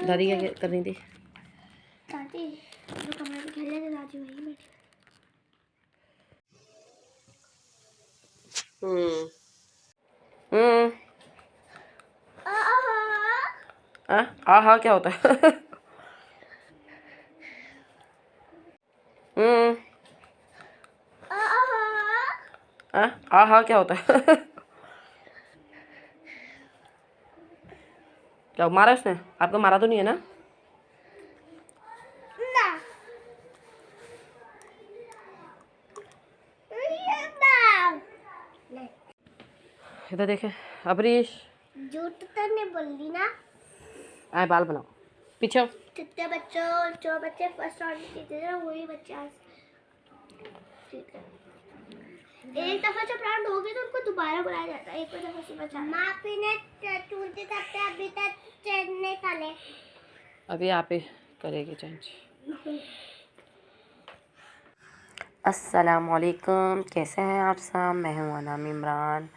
दादी क्या कर रही थी? दादी जो कमरे में खेल रहे थे, दादी वहीं बैठी। हाँ क्या होता है? हाँ क्या होता है? क्या मारा उसने? आपको मारा तो नहीं है ना? इधर देखे अबरीश, झूठ तो नहीं बोल दी ना। आए बाल बनाओ पीछे। कितने बच्चों जो बच्चे फर्स्ट राउंड जीते थे वही बच्चे आज एक दफा जब राउंड हो गई तो उनको दोबारा बुलाया जाता है। एक दफा से बचा माँ पीने टूटते तब अभी तक चेंज नहीं करे। अभी आप ही करेगी चेंज। अस्सलामुअलैकुम, कैसे हैं आप सब? मैं हूँ अनाम इमरान।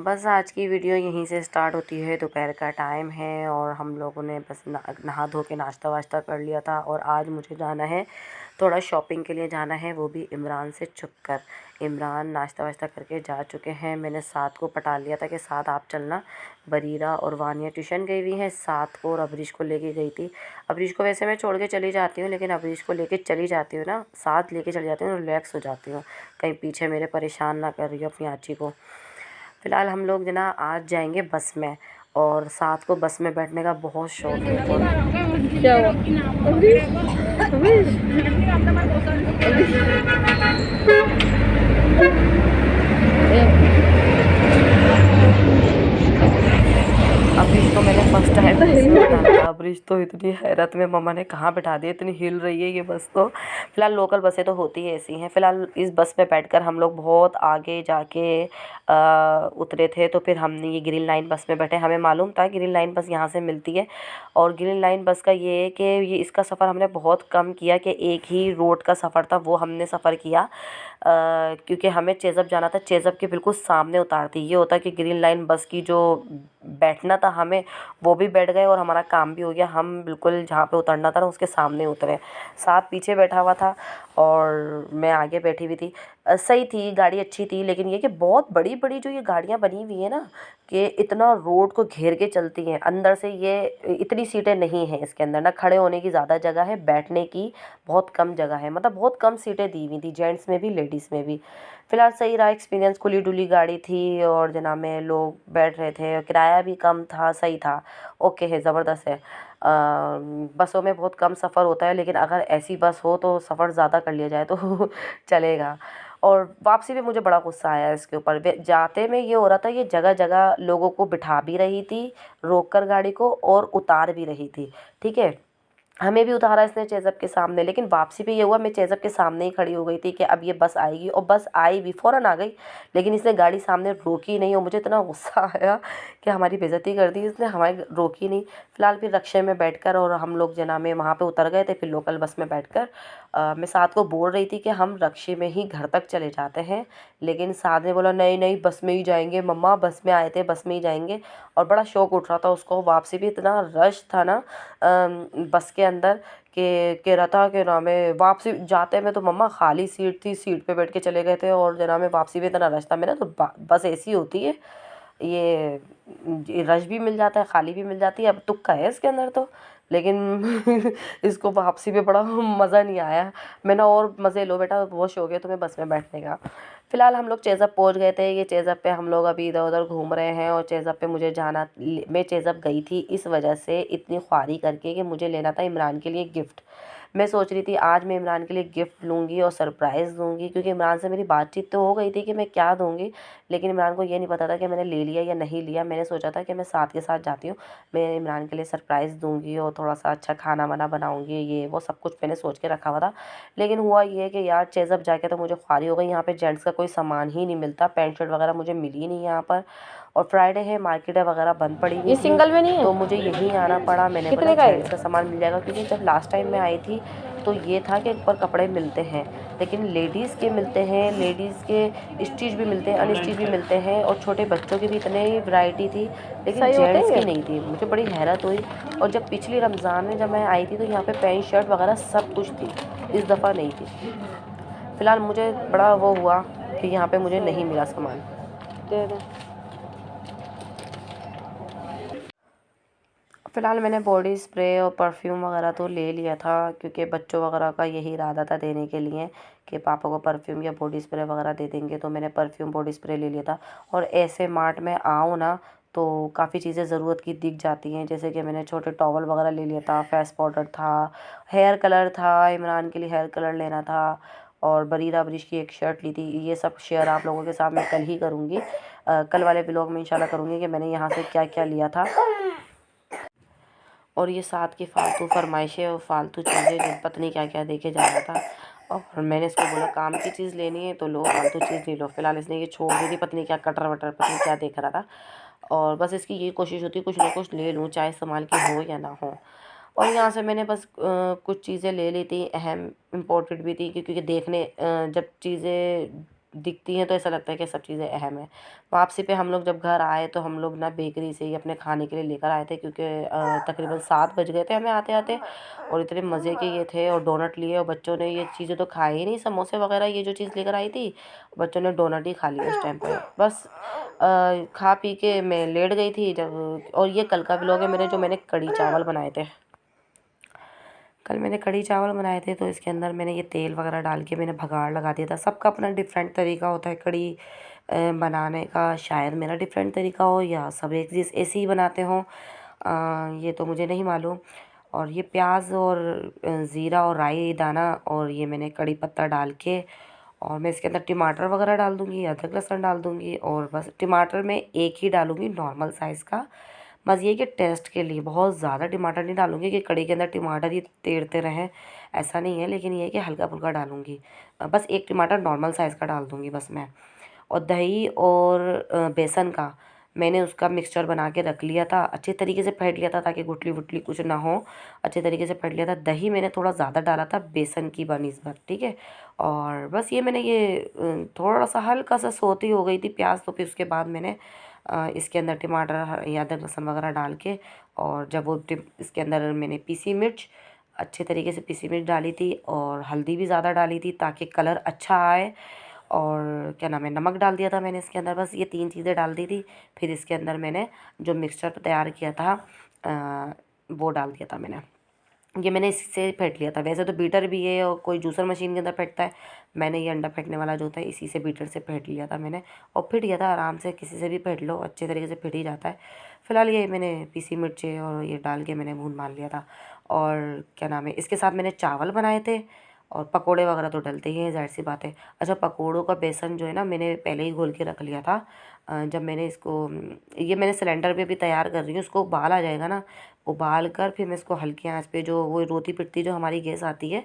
बस आज की वीडियो यहीं से स्टार्ट होती है। दोपहर का टाइम है और हम लोगों ने बस नहा धो के नाश्ता वाश्ता कर लिया था और आज मुझे जाना है थोड़ा शॉपिंग के लिए जाना है, वो भी इमरान से छुप कर। इमरान नाश्ता वाश्ता करके जा चुके हैं। मैंने साथ को पटा लिया था कि साथ आप चलना। बरीरा और वानिया ट्यूशन गई हुई हैं, साथ को और अबरीश को लेके गई थी। अबरीश को वैसे मैं छोड़ के चली जाती हूँ, लेकिन अबरीश को लेके चली जाती हूँ ना, साथ लेके चली जाती हूँ, रिलैक्स हो जाती हूँ, कहीं पीछे मेरे परेशान ना कर रही हो अपनी आची को। फ़िलहाल हम लोग जना आज जाएंगे बस में और साथ को बस में बैठने का बहुत शौक है। क्या अबरीश को मैंने फर्स्ट टाइम अबरीश तो इतनी हैरत में मम्मा ने कहाँ बैठा दिया, इतनी हिल रही है ये बस। तो फ़िलहाल लोकल बसें तो होती है ऐसी हैं। फ़िलहाल इस बस में बैठकर हम लोग बहुत आगे जाके उतरे थे, तो फिर हमने ये ग्रीन लाइन बस में बैठे। हमें मालूम था ग्रीन लाइन बस यहाँ से मिलती है और ग्रीन लाइन बस का ये है कि ये इसका सफ़र हमने बहुत कम किया, कि एक ही रोड का सफ़र था वो हमने सफ़र किया, क्योंकि हमें चेज़प जाना था। चेज़प के बिल्कुल सामने उतारती। ये होता कि ग्रीन लाइन बस की जो बैठना था हमें, वो भी बैठ गए और हमारा काम भी हो गया। हम बिल्कुल जहाँ पे उतरना था ना उसके सामने उतरे। साथ पीछे बैठा हुआ था और मैं आगे बैठी हुई थी। सही थी, गाड़ी अच्छी थी, लेकिन ये कि बहुत बड़ी बड़ी जो ये गाड़ियाँ बनी हुई है ना, कि इतना रोड को घेर के चलती हैं। अंदर से ये इतनी सीटें नहीं हैं इसके अंदर, ना खड़े होने की ज़्यादा जगह है, बैठने की बहुत कम जगह है। मतलब बहुत कम सीटें दी हुई थी, जेंट्स में भी लेडीज़ में भी। फ़िलहाल सही रहा एक्सपीरियंस। खुली डुली गाड़ी थी और जनाब में लोग बैठ रहे थे, किराया भी कम था, सही था, ओके है, ज़बरदस्त है। बसों में बहुत कम सफ़र होता है, लेकिन अगर ऐसी बस हो तो सफ़र ज़्यादा कर लिया जाए तो चलेगा। और वापसी में मुझे बड़ा गुस्सा आया इसके ऊपर। जाते में ये हो रहा था, ये जगह जगह लोगों को बिठा भी रही थी रोक कर गाड़ी को और उतार भी रही थी। ठीक है, हमें भी उतारा इसने चेज़प के सामने, लेकिन वापसी पे ये हुआ मैं चेज़प के सामने ही खड़ी हो गई थी कि अब ये बस आएगी, और बस आई भी, फ़ौरन आ गई, लेकिन इसने गाड़ी सामने रोकी नहीं और मुझे इतना गुस्सा आया कि हमारी बेइज्जती कर दी इसने, हमारी रोकी नहीं। फ़िलहाल फिर रक्शे में बैठकर और हम लोग जना में वहाँ पे उतर गए थे। फिर लोकल बस में बैठकर मैं साथ को बोल रही थी कि हम रक्शे में ही घर तक चले जाते हैं, लेकिन साथ ने बोला नहीं नहीं बस में ही जाएंगे मम्मा, बस में आए थे बस में ही जाएंगे। और बड़ा शौक उठ रहा था उसको। वापसी भी इतना रश था ना बस के अंदर कि कह रहा था कि ना मैं वापसी जाते में तो मम्मा खाली सीट थी, सीट पे बैठ के चले गए थे, और जना में वापसी में इतना रश था। मेरा तो बस ऐसी होती है, ये रश भी मिल जाता है, खाली भी मिल जाती है। अब तुक्का है इसके अंदर तो, लेकिन इसको वापसी में बड़ा मज़ा नहीं आया। मैंने और मज़े लो बेटा, बहुत शौक है तुम्हें बस में बैठने का। फ़िलहाल हम लोग चेज़प पहुंच गए थे। ये चेज़प पे हम लोग अभी इधर उधर घूम रहे हैं और चेज़प पे मुझे जाना, मैं चेज़प गई थी इस वजह से इतनी ख्वारी करके कि मुझे लेना था इमरान के लिए गिफ्ट। मैं सोच रही थी आज मैं इमरान के लिए गिफ्ट लूँगी और सरप्राइज़ दूँगी, क्योंकि इमरान से मेरी बातचीत तो हो गई थी कि मैं क्या दूँगी, लेकिन इमरान को ये नहीं पता था कि मैंने ले लिया या नहीं लिया। मैंने सोचा था कि मैं साथ के साथ जाती हूँ, मैं इमरान के लिए सरप्राइज़ दूँगी और थोड़ा सा अच्छा खाना वाना बनाऊँगी, ये वो सब कुछ मैंने सोच के रखा हुआ था। लेकिन हुआ ये कि यार चेज़प जाके तो मुझे ख्वारी हो गई। यहाँ पे जेंट्स का कोई सामान ही नहीं मिलता, पैंट शर्ट वगैरह मुझे मिली नहीं यहाँ पर, और फ्राइडे है, मार्केटें वगैरह बंद पड़ी हुई ये थी, सिंगल में नहीं है? तो मुझे यहीं आना पड़ा। मैंने बोला कितने का है? जेंट्स का सामान मिल जाएगा, क्योंकि जब लास्ट टाइम मैं आई थी तो ये था कि ऊपर कपड़े मिलते हैं, लेकिन लेडीज़ के मिलते हैं, लेडीज़ के स्टिच भी मिलते हैं, अनस्टिच भी मिलते हैं, और छोटे बच्चों की भी इतनी वैरायटी थी, लेकिन जेंट्स की नहीं थी। मुझे बड़ी हैरत हुई। और जब पिछली रमज़ान में जब मैं आई थी तो यहाँ पे पैंट शर्ट वगैरह सब कुछ थी, इस दफ़ा नहीं थी। फ़िलहाल मुझे बड़ा वो हुआ कि यहाँ पे मुझे नहीं मिला सामान। फ़िलहाल मैंने बॉडी स्प्रे और परफ्यूम वगैरह तो ले लिया था, क्योंकि बच्चों वगैरह का यही इरादा था देने के लिए कि पापा को परफ्यूम या बॉडी स्प्रे वगैरह दे देंगे, तो मैंने परफ्यूम बॉडी स्प्रे ले लिया था। और ऐसे मार्ट में आऊँ ना तो काफ़ी चीज़ें ज़रूरत की दिख जाती हैं, जैसे कि मैंने छोटे टॉवल वगैरह ले लिया था, फेस पाउडर था, हेयर कलर था, इमरान के लिए हेयर कलर लेना था, और बरीरा ब्रिश की एक शर्ट ली थी। ये सब शेयर आप लोगों के साथ मैं कल ही करूँगी, कल वाले ब्लॉग में इंशाल्लाह करूँगी कि मैंने यहाँ से क्या क्या लिया था। और ये साथ की फालतू फरमाइशें और फालतू चीज़ें जो पता नहीं क्या क्या देखे जा रहा था, और मैंने इसको बोला काम की चीज़ लेनी है तो लो, फालतू चीज़ नहीं लो। फ़िलहाल इसने ये छोड़ दी थी, पता नहीं क्या कटर वटर पता नहीं क्या देख रहा था, और बस इसकी ये कोशिश होती है कुछ ना कुछ ले लूँ, चाहे इस्तेमाल की हो या ना हो। और यहाँ से मैंने बस कुछ चीज़ें ले ली थी, अहम इम्पोर्टेंट भी थी, क्योंकि देखने जब चीज़ें दिखती हैं तो ऐसा लगता है कि सब चीज़ें अहम है। वापसी पे हम लोग जब घर आए तो हम लोग ना बेकरी से ही अपने खाने के लिए लेकर आए थे, क्योंकि तकरीबन 7 बज गए थे हमें आते आते, और इतने मज़े के ये थे, और डोनट लिए, और बच्चों ने ये चीज़ें तो खाई ही नहीं, समोसे वगैरह ये जो चीज़ लेकर आई थी, बच्चों ने डोनट ही खा लिया उस टाइम पे। बस खा पी के मैं लेट गई थी जब। और ये कल का व्लॉग है मेरे, जो मैंने कढ़ी चावल बनाए थे। कल मैंने कढ़ी चावल बनाए थे, तो इसके अंदर मैंने ये तेल वगैरह डाल के मैंने भगाड़ लगा दिया था। सबका अपना डिफरेंट तरीका होता है कढ़ी बनाने का, शायद मेरा डिफरेंट तरीका हो या सब एक चीज़ ऐसे ही बनाते हों, ये तो मुझे नहीं मालूम। और ये प्याज और ज़ीरा और राई दाना, और ये मैंने कड़ी पत्ता डाल के, और मैं इसके अंदर टमाटर वगैरह डाल दूँगी, अदरक लहसुन डाल दूँगी, और बस टमाटर मैं एक ही डालूँगी नॉर्मल साइज़ का। बस ये कि टेस्ट के लिए बहुत ज़्यादा टमाटर नहीं डालूँगी कि कढ़ी के अंदर टमाटर ही तेरते रहें, ऐसा नहीं है, लेकिन ये है कि हल्का फुल्का डालूँगी। बस एक टमाटर नॉर्मल साइज़ का डाल दूँगी बस मैं। और दही और बेसन का मैंने उसका मिक्सचर बना के रख लिया था, अच्छे तरीके से फेंट लिया था ताकि गुठली वुटली कुछ ना हो, अच्छे तरीके से फेंट लिया था। दही मैंने थोड़ा ज़्यादा डाला था बेसन की बनिस्बत, ठीक है। और बस ये मैंने ये थोड़ा सा हल्का सा सोती हो गई थी प्याज, तो फिर उसके बाद मैंने इसके अंदर टमाटर या अदरक लहसुन वगैरह डाल के, और जब वो इसके अंदर मैंने पीसी मिर्च, अच्छे तरीके से पीसी मिर्च डाली थी, और हल्दी भी ज़्यादा डाली थी ताकि कलर अच्छा आए, और क्या नाम है नमक डाल दिया था मैंने इसके अंदर। बस ये 3 चीज़ें डाल दी थी। फिर इसके अंदर मैंने जो मिक्सचर तैयार किया था वो डाल दिया था मैंने। ये मैंने इससे फेंट लिया था। वैसे तो बीटर भी है और कोई जूसर मशीन के अंदर फेंटता है, मैंने ये अंडा फेंटने वाला जो होता है इसी से बीटर से फेंट लिया था मैंने, और फिट गया था आराम से। किसी से भी फेंट लो अच्छे तरीके से फिट ही जाता है। फ़िलहाल ये मैंने पीसी मिर्चें और ये डाल के मैंने भून मान लिया था। और क्या नाम है इसके साथ मैंने चावल बनाए थे, और पकोड़े वगैरह तो डलते ही हैं, ज़ाहिर सी बात है। अच्छा, पकोड़ों का बेसन जो है ना मैंने पहले ही घोल के रख लिया था। जब मैंने इसको ये मैंने सिलेंडर पे भी तैयार कर रही हूँ, उसको उबाल आ जाएगा ना, उबाल कर फिर मैं इसको हल्की आंच पे, जो वो रोटी पिटती जो हमारी गैस आती है,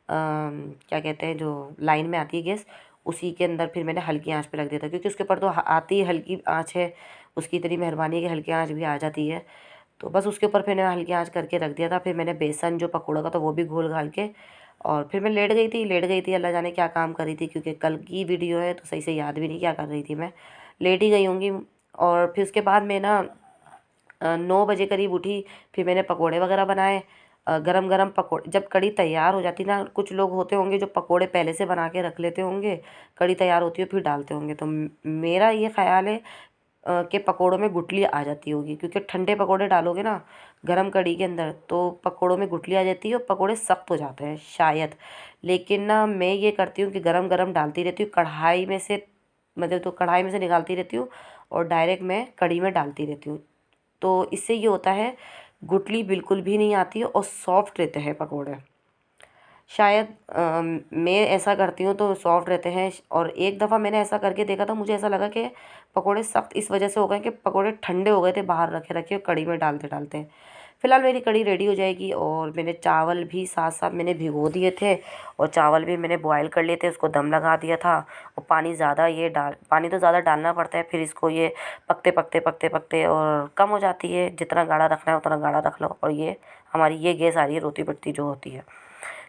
क्या कहते हैं जो लाइन में आती है गैस, उसी के अंदर फिर मैंने हल्की आंच पे रख दिया था, क्योंकि उसके ऊपर तो आती हल्की आंच है, उसकी इतनी मेहरबानी है कि हल्की आंच भी आ जाती है। तो बस उसके ऊपर फिर मैंने हल्की आंच करके रख दिया था। फिर मैंने बेसन जो पकौड़ा का था वो भी घोल घाल के, और फिर मैं लेट गई थी, अल्लाह जाने क्या काम कर रही थी, क्योंकि कल की वीडियो है तो सही से याद भी नहीं क्या कर रही थी मैं, लेट ही गई होंगी। और फिर उसके बाद मैं ना 9 बजे करीब उठी, फिर मैंने पकोड़े वगैरह बनाए। गरम गरम पकोड़े जब कढ़ी तैयार हो जाती ना, कुछ लोग होते होंगे जो पकोड़े पहले से बना के रख लेते होंगे, कढ़ी तैयार होती है फिर डालते होंगे, तो मेरा ये ख्याल है के पकोड़ों में गुठली आ जाती होगी, क्योंकि ठंडे पकोड़े डालोगे ना गरम कढ़ी के अंदर तो पकोड़ों में गुठली आ जाती है और पकोड़े सख्त हो जाते हैं शायद। लेकिन ना मैं ये करती हूँ कि गरम गरम डालती रहती हूँ कढ़ाई में से, मतलब तो कढ़ाई में से निकालती रहती हूँ और डायरेक्ट मैं कढ़ी में डालती रहती हूँ। तो इससे ये होता है गुठली बिल्कुल भी नहीं आती है और सॉफ्ट रहते हैं पकोड़े। शायद मैं ऐसा करती हूँ तो सॉफ्ट रहते हैं। और एक दफ़ा मैंने ऐसा करके देखा था, मुझे ऐसा लगा कि पकोड़े सख्त इस वजह से हो गए कि पकोड़े ठंडे हो गए थे बाहर रखे रखे और कढ़ी में डालते डालते। फ़िलहाल मेरी कढ़ी रेडी हो जाएगी, और मैंने चावल भी साथ साथ मैंने भिगो दिए थे, और चावल भी मैंने बॉयल कर लिए थे, उसको दम लगा दिया था। और पानी तो ज़्यादा डालना पड़ता है, फिर इसको ये पकते पकते पकते पकते और कम हो जाती है, जितना गाढ़ा रखना है उतना गाढ़ा रख लो। और ये हमारी ये गैस आ रही है रोटी पट्टी जो होती है,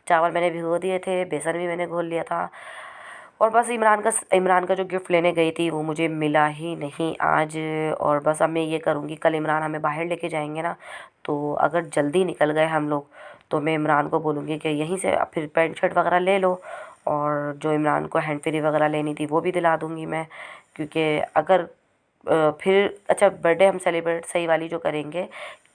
चावल मैंने भिगो दिए थे, बेसन भी मैंने घोल लिया था। और बस इमरान का जो गिफ्ट लेने गई थी वो मुझे मिला ही नहीं आज। और बस अब मैं ये करूँगी, कल इमरान हमें बाहर लेके जाएंगे ना, तो अगर जल्दी निकल गए हम लोग तो मैं इमरान को बोलूँगी कि यहीं से फिर पैंट शर्ट वगैरह ले लो, और जो इमरान को हैंड फ्री वगैरह लेनी थी वो भी दिला दूँगी मैं। क्योंकि अगर फिर अच्छा बर्थडे हम सेलिब्रेट सही वाली जो करेंगे,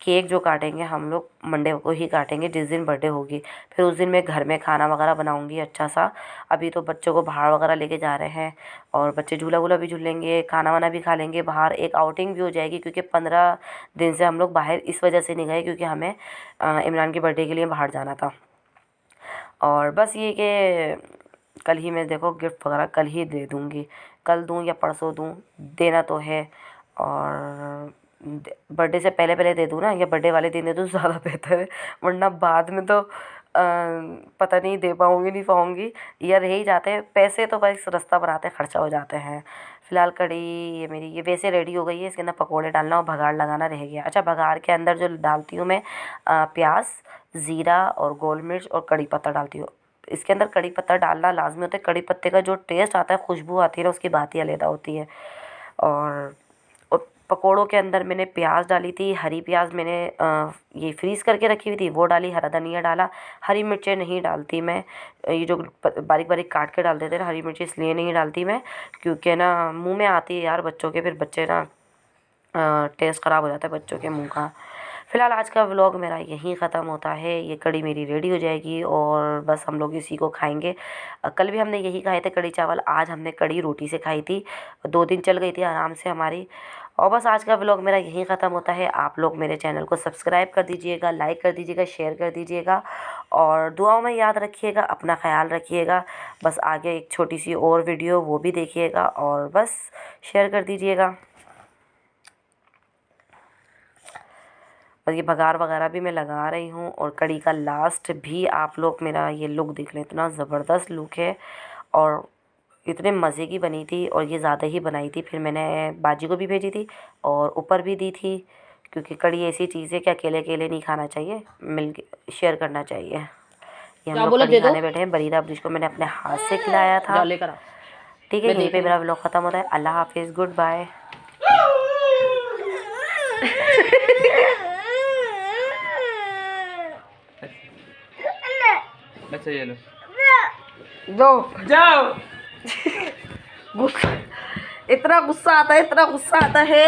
केक जो काटेंगे हम लोग मंडे को ही काटेंगे जिस दिन बर्थडे होगी। फिर उस दिन मैं घर में खाना वगैरह बनाऊंगी अच्छा सा। अभी तो बच्चों को बाहर वगैरह लेके जा रहे हैं और बच्चे झूला वूला भी झूलेंगे, खाना वाना भी खा लेंगे बाहर, एक आउटिंग भी हो जाएगी। क्योंकि 15 दिन से हम लोग बाहर इस वजह से नहीं गए क्योंकि हमें इमरान के बर्थडे के लिए बाहर जाना था। और बस ये कि कल ही मैं देखो गिफ्ट वगैरह कल ही दे दूँगी, कल दूँ या परसों दूँ, देना तो है। और बर्थडे से पहले पहले दे दूँ ना, या बर्थडे वाले दिन दे दूँ ज़्यादा बेहतर है, वरना बाद में तो पता नहीं दे पाऊँगी नहीं पाऊँगी, या रह ही जाते हैं पैसे, तो बस रास्ता बनाते खर्चा हो जाते हैं। फ़िलहाल कढ़ी ये मेरी ये वैसे रेडी हो गई है, इसके अंदर पकोड़े डालना और भगाड़ लगाना रह गया। अच्छा, भगाड़ के अंदर जो डालती हूँ मैं प्याज, ज़ीरा और गोल मिर्च और कड़ी पत्ता डालती हूँ। इसके अंदर कड़ी पत्ता डालना लाजमी होता है, कड़ी पत्ते का जो टेस्ट आता है, खुशबू आती है ना, उसकी बात ही अलग होती है। और पकोड़ों के अंदर मैंने प्याज डाली थी, हरी प्याज मैंने ये फ्रीज़ करके रखी हुई थी वो डाली, हरा धनिया डाला, हरी मिर्चें नहीं डालती मैं, ये जो बारीक बारीक काट के डाल देते हैं हरी मिर्ची, इसलिए नहीं डालती मैं, क्योंकि ना मुंह में आती है यार बच्चों के, फिर बच्चे ना टेस्ट ख़राब हो जाता है बच्चों के मुंह का। फ़िलहाल आज का व्लॉग मेरा यहीं ख़त्म होता है, ये कढ़ी मेरी रेडी हो जाएगी और बस हम लोग इसी को खाएंगे। कल भी हमने यही खाए थे कढ़ी चावल, आज हमने कढ़ी रोटी से खाई थी, 2 दिन चल गई थी आराम से हमारी। और बस आज का व्लॉग मेरा यहीं ख़त्म होता है। आप लोग मेरे चैनल को सब्सक्राइब कर दीजिएगा, लाइक कर दीजिएगा, शेयर कर दीजिएगा और दुआओं में याद रखिएगा, अपना ख़्याल रखिएगा। बस आगे एक छोटी सी और वीडियो वो भी देखिएगा और बस शेयर कर दीजिएगा। और ये भगार वगैरह भी मैं लगा रही हूँ और कढ़ी का लास्ट भी आप लोग मेरा ये लुक देख लें, इतना ज़बरदस्त लुक है और इतने मज़े की बनी थी। और ये ज़्यादा ही बनाई थी, फिर मैंने बाजी को भी भेजी थी और ऊपर भी दी थी, क्योंकि कढ़ी ऐसी चीज़ है कि अकेले अकेले नहीं खाना चाहिए, मिल के शेयर करना चाहिए। ये हम लोग कढ़ी खाने बैठे हैं, बरीरा ब्रिज को मैंने अपने हाथ से खिलाया था। ठीक है, यहीं पे मेरा व्लॉग ख़त्म होता है। अल्लाह हाफिज़, गुड बाय। अच्छा ये लो, दो जाओ। गुस्सा, इतना गुस्सा आता है, इतना गुस्सा आता है।